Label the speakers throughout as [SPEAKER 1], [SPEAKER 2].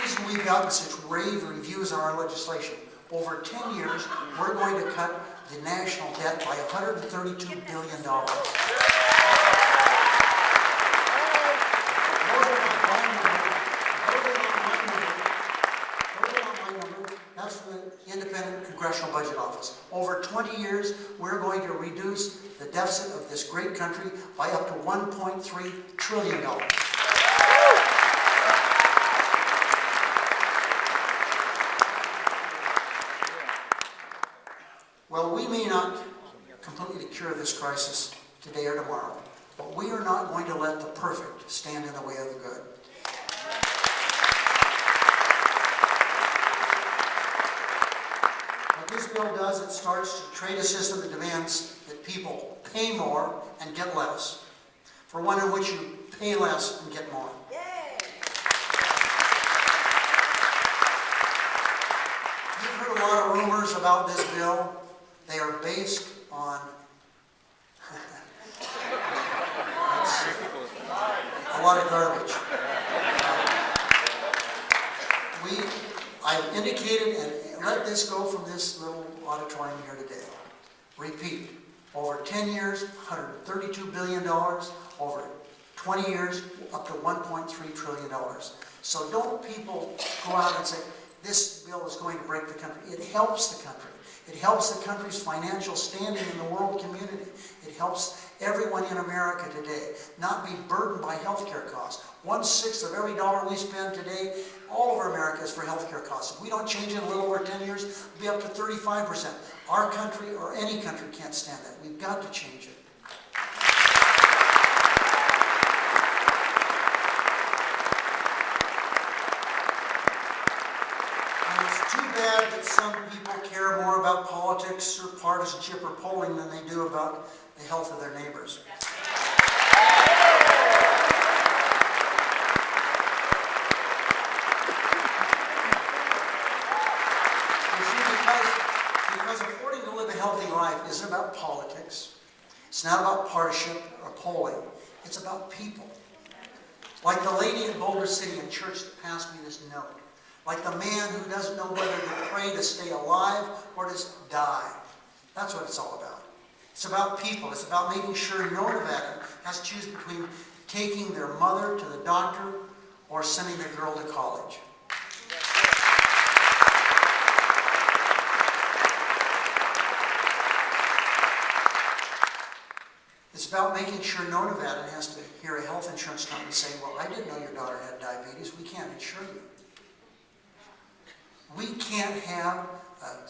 [SPEAKER 1] reason we've gotten such rave reviews on our legislation. Over 10 years, we're going to cut the national debt by $132 billion. That's from the Independent Congressional Budget Office. Over 20 years, we're going to reduce the deficit of this great country by up to $1.3 trillion. Well, we may not completely cure this crisis today or tomorrow, but we are not going to let the perfect stand in the way of the good. What this bill does, it starts to trade a system that demands that people pay more and get less, for one in which you pay less and get more. You've heard a lot of rumors about this bill. They are based on a lot of garbage. I've indicated and let this go from this little auditorium here today. Repeat, over 10 years, $132 billion, over 20 years, up to $1.3 trillion. So don't people go out and say, this bill is going to break the country. It helps the country. It helps the country's financial standing in the world community. It helps everyone in America today not be burdened by health care costs. 1/6 of every dollar we spend today, all over America, is for health care costs. If we don't change it in a little over 10 years, it'll be up to 35%. Our country or any country can't stand that. We've got to change it. Too bad that some people care more about politics or partisanship or polling than they do about the health of their neighbors. You see, because affording to live a healthy life isn't about politics. It's not about partisanship or polling. It's about people. Like the lady in Boulder City in church that passed me this note. Like the man who doesn't know whether to pray to stay alive or to die. That's what it's all about. It's about people. It's about making sure no Nevadan has to choose between taking their mother to the doctor or sending their girl to college. It's about making sure no Nevadan has to hear a health insurance company say, well, I didn't know your daughter had diabetes. We can't insure you. We can't have a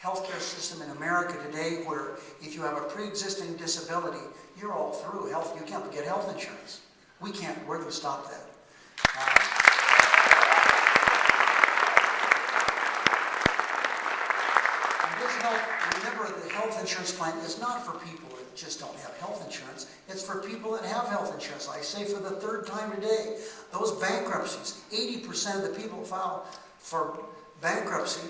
[SPEAKER 1] healthcare system in America today where if you have a pre-existing disability, you're all through health. You can't get health insurance. We can't. We're going to stop that. Remember, the health insurance plan is not for people that just don't have health insurance. It's for people that have health insurance. I say for the third time today, those bankruptcies, 80% of the people file for bankruptcy,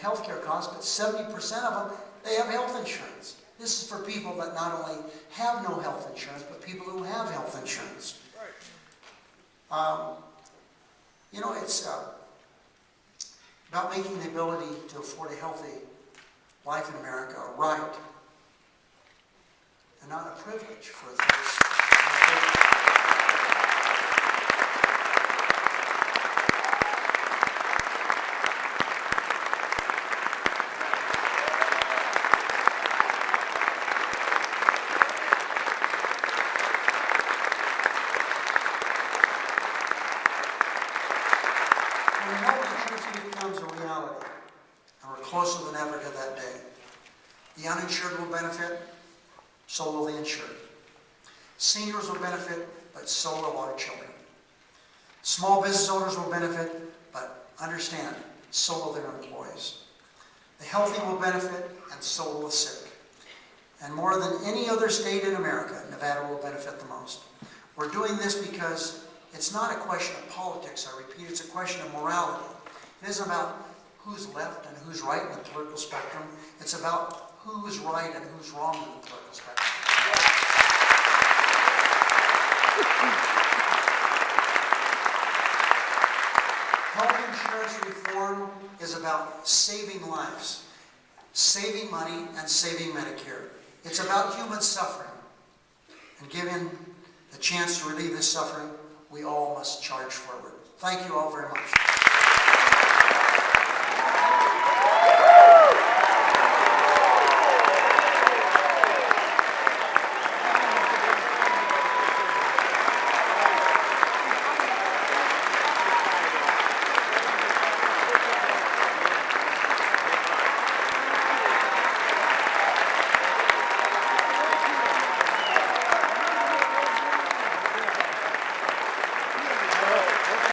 [SPEAKER 1] health care costs, but 70% of them, they have health insurance. This is for people that not only have no health insurance, but people who have health insurance. You know, it's about making the ability to afford a healthy life in America a right and not a privilege for those. Closer than ever to that day. The uninsured will benefit, so will the insured. Seniors will benefit, but so will our children. Small business owners will benefit, but understand, so will their employees. The healthy will benefit, and so will the sick. And more than any other state in America, Nevada will benefit the most. We're doing this because it's not a question of politics, I repeat, it's a question of morality. It isn't about who's left and who's right in the political spectrum. It's about who's right and who's wrong in the political spectrum. insurance reform is about saving lives, saving money, and saving Medicare. It's about human suffering. And given the chance to relieve this suffering, we all must charge forward. Thank you all very much.